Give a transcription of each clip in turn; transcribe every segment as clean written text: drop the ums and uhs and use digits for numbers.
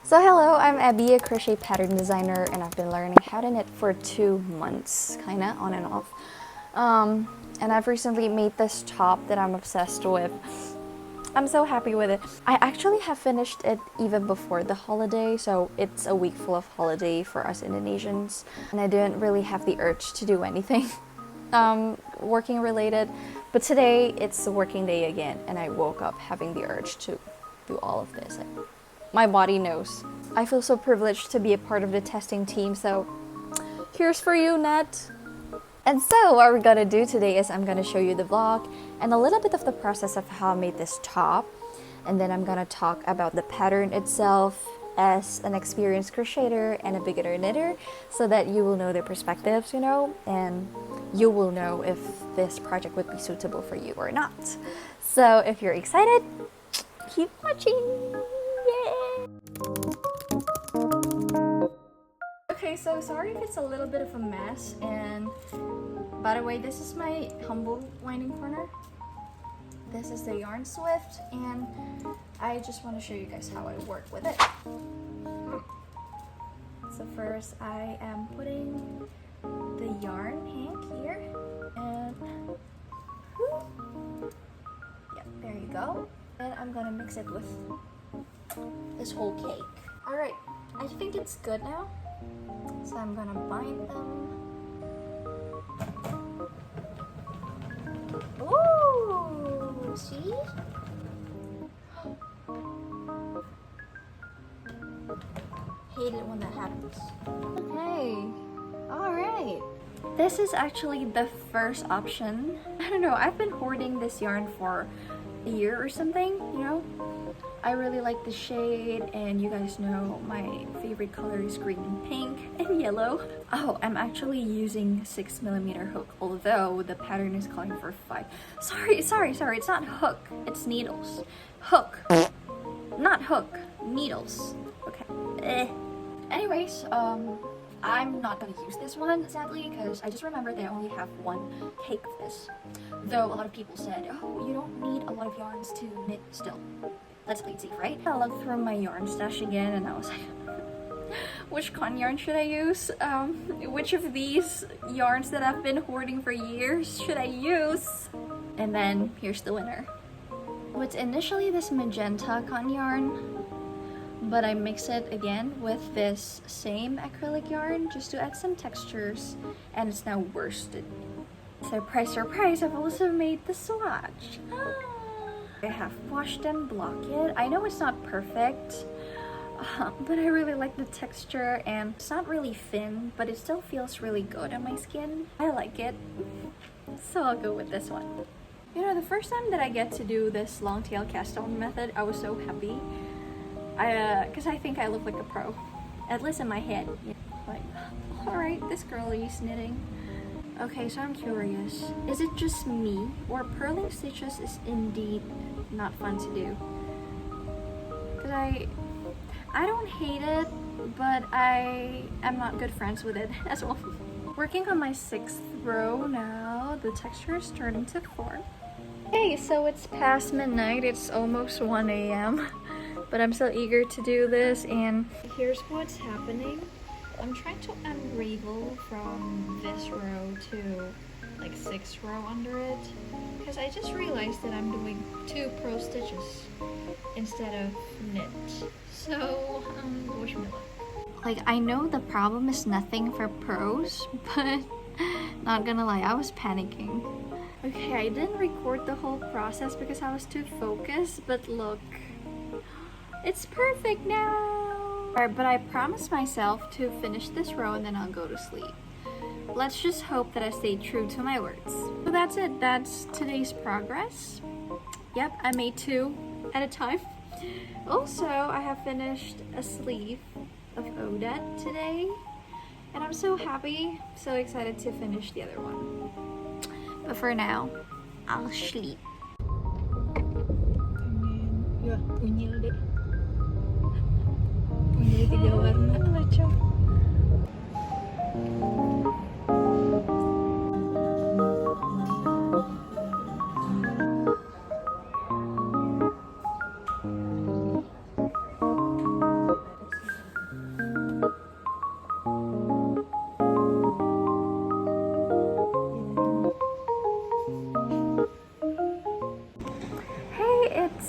So hello, I'm Abby, a crochet pattern designer, and I've been learning how to knit for 2 months, kinda on and off. And I've recently made this top that I'm obsessed with. I'm so happy with it. I actually have finished it even before the holiday, so it's a week full of holiday for us Indonesians, and I didn't really have the urge to do anything working related. But today it's a working day again, and I woke up having the urge to do all of this. My body knows. I feel so privileged to be a part of the testing team, so here's for you, Nat. And so what we're gonna do today is I'm gonna show you the vlog and a little bit of the process of how I made this top. And then I'm gonna talk about the pattern itself as an experienced crocheter and a beginner knitter, so that you will know their perspectives, you know, and you will know if this project would be suitable for you or not. So if you're excited, keep watching. Okay, so sorry if it's a little bit of a mess, and by the way, this is my humble winding corner. This is the yarn Swift, and I just want to show you guys how I work with it. So first I am putting the yarn hank here, and yeah, there you go. And I'm gonna mix it with this whole cake. Alright, I think it's good now. So I'm gonna bind them. Ooh, see? Hate it when that happens. Okay, alright. This is actually the first option. I don't know, I've been hoarding this yarn for a year or something, you know? I really like the shade, and you guys know my favorite color is green and pink and yellow. Oh, I'm actually using 6mm hook, although the pattern is calling for 5. Sorry, it's not hook, it's needles. Hook, not hook, needles. Okay. Anyways, I'm not gonna use this one, sadly, because I just remembered that I only have one cake of this. Though a lot of people said, oh, you don't need a lot of yarns to knit still. Let's play it safe, right? I looked through my yarn stash again, and I was like, which cotton yarn should I use? Which of these yarns that I've been hoarding for years should I use? And then here's the winner. It's initially this magenta cotton yarn, but I mix it again with this same acrylic yarn just to add some textures, and it's now worsted. Surprise, surprise, I've also made the swatch. I have washed and blocked it. I know it's not perfect, but I really like the texture, and it's not really thin, but it still feels really good on my skin. I like it, so I'll go with this one. You know, the first time that I get to do this long tail cast on method, I was so happy. Because I think I look like a pro, at least in my head. Like, alright, this girl is knitting. Okay, so I'm curious, is it just me, or purling stitches is indeed not fun to do? Because I don't hate it, but I am not good friends with it as well. Working on my 6th row now, the texture is turning to 4. Okay, so it's past midnight, it's almost 1 a.m. But I'm so eager to do this, and here's what's happening. I'm trying to unravel from this row to like 6th row under it, because I just realized that I'm doing 2 purl stitches instead of knit. So wish me luck. Like, I know the problem is nothing for pros, but not gonna lie, I was panicking. Okay, I didn't record the whole process because I was too focused, but look, it's perfect now. Alright, but I promised myself to finish this row and then I'll go to sleep. Let's just hope that I stay true to my words. So that's it. That's today's progress. Yep, I made 2 at a time. Also, I have finished a sleeve of Odette today, and I'm so happy, so excited to finish the other one. But for now, I'll sleep. Ya, unyil deh. Unyil 3 warna. Lucu.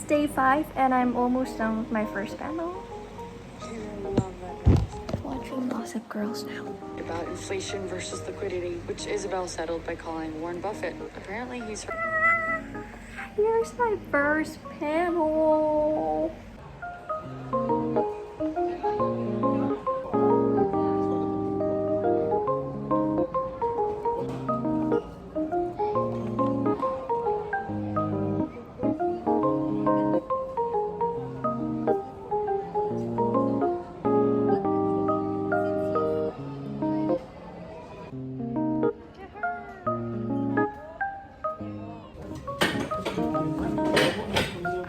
day 5 and I'm almost done with my first panel. Watching Gossip Girls now. About inflation versus liquidity, which Isabel settled by calling Warren Buffett. Apparently he's... Here's my first panel.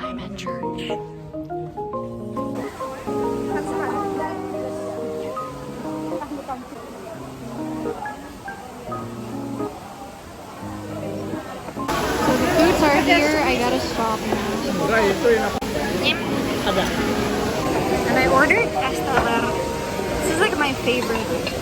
I'm at church. So the foods are here. I gotta stop now. And I ordered estelar. This is like my favorite.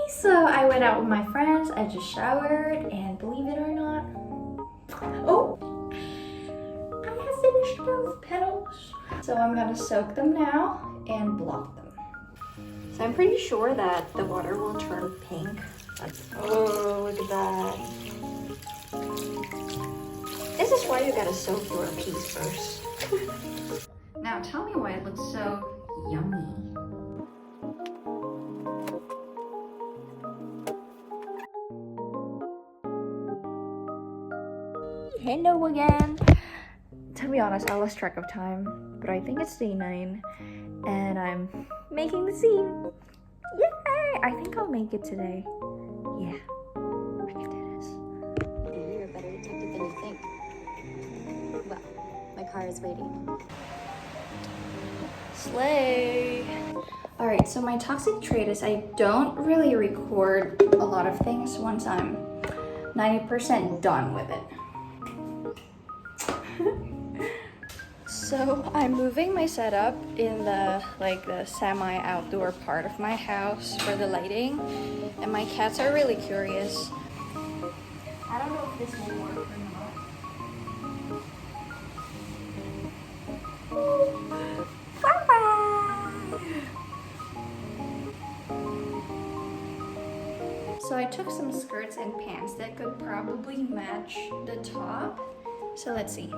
So I went out with my friends, I just showered, and believe it or not, oh, I have finished both petals. So I'm gonna soak them now and block them. So I'm pretty sure that the water will turn pink. Oh, look at that. This is why you gotta soak your piece first. Now tell me why it looks so yummy. Hello again. To be honest, I lost track of time, but I think it's day 9 and I'm making the scene. Yay! I think I'll make it today. Yeah, I can do this. You're a better detective than you think. Well, my car is waiting. Slay! Alright, so my toxic trait is I don't really record a lot of things once I'm 90% done with it. So I'm moving my setup in the semi-outdoor part of my house for the lighting, and my cats are really curious. I don't know if this will work or not. Bye-bye! So I took some skirts and pants that could probably match the top. So let's see.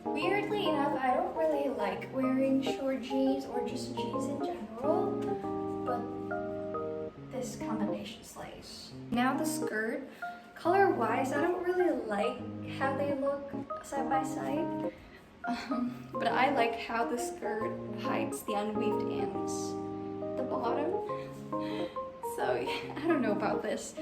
Weirdly enough, I don't really like wearing short jeans or just jeans in general, but this combination slays. Now the skirt, color-wise, I don't really like how they look side by side, but I like how the skirt hides the unweaved ends at the bottom. So yeah, I don't know about this.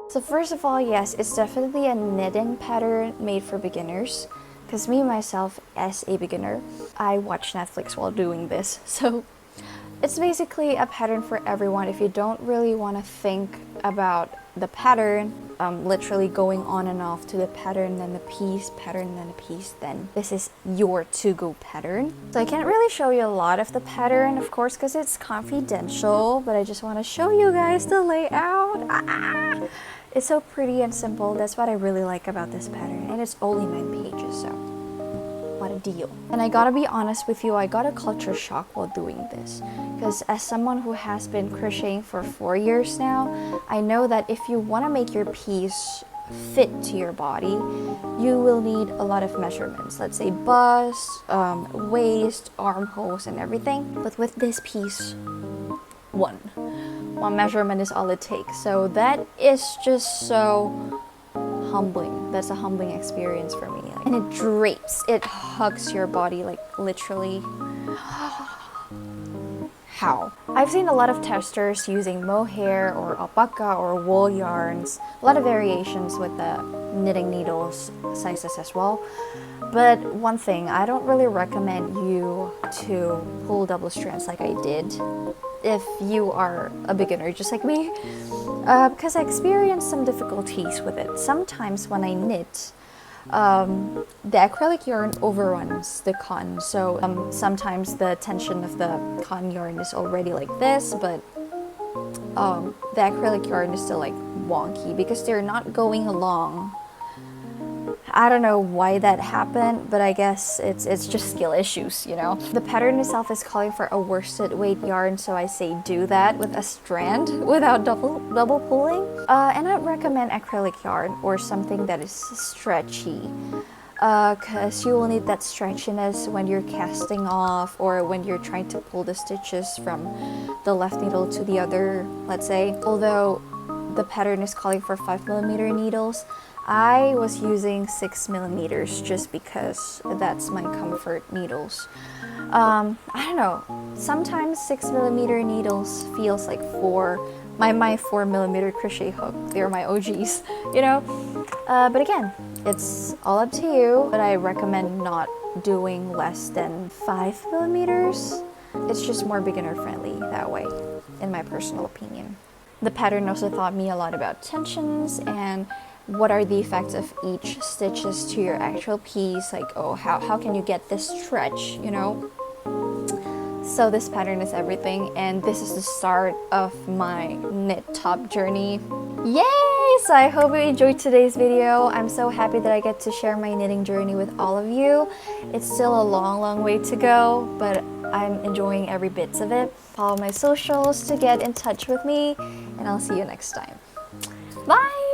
So first of all, yes, it's definitely a knitting pattern made for beginners. Because me, myself, as a beginner, I watch Netflix while doing this. So it's basically a pattern for everyone if you don't really want to think about the pattern, literally going on and off to the pattern, then the piece, pattern, then a piece, then this is your to-go pattern. So I can't really show you a lot of the pattern, of course, because it's confidential, but I just want to show you guys the layout. It's so pretty and simple. That's what I really like about this pattern, and it's only 9 pages, so what a deal. And I gotta be honest with you, I got a culture shock while doing this, because as someone who has been crocheting for 4 years now, I know that if you want to make your piece fit to your body, you will need a lot of measurements. Let's say bust, waist, armholes, and everything. But with this piece, one measurement is all it takes. So that is just so humbling. That's a humbling experience for me. And it drapes, it hugs your body, like literally. How? I've seen a lot of testers using mohair or alpaca or wool yarns, a lot of variations with the knitting needles sizes as well. But one thing, I don't really recommend you to pull double strands like I did if you are a beginner just like me, because I experienced some difficulties with it. Sometimes when I knit, the acrylic yarn overruns the cotton, so sometimes the tension of the cotton yarn is already like this, but the acrylic yarn is still like wonky because they're not going along. I don't know why that happened, but I guess it's just skill issues, you know. The pattern itself is calling for a worsted weight yarn, so I say do that with a strand without double pulling. And I'd recommend acrylic yarn or something that is stretchy, because you will need that stretchiness when you're casting off or when you're trying to pull the stitches from the left needle to the other, let's say. Although the pattern is calling for 5mm needles, I was using 6mm just because that's my comfort needles. I don't know, sometimes 6mm needles feels like my 4mm crochet hook. They're my OGs, you know? But again, it's all up to you, but I recommend not doing less than 5mm. It's just more beginner friendly that way, in my personal opinion. The pattern also taught me a lot about tensions and what are the effects of each stitches to your actual piece, like, oh, how can you get this stretch, you know? So this pattern is everything, and this is the start of my knit top journey. Yay! So I hope you enjoyed today's video. I'm so happy that I get to share my knitting journey with all of you. It's still a long way to go, but I'm enjoying every bit of it. Follow my socials to get in touch with me, and I'll see you next time. Bye!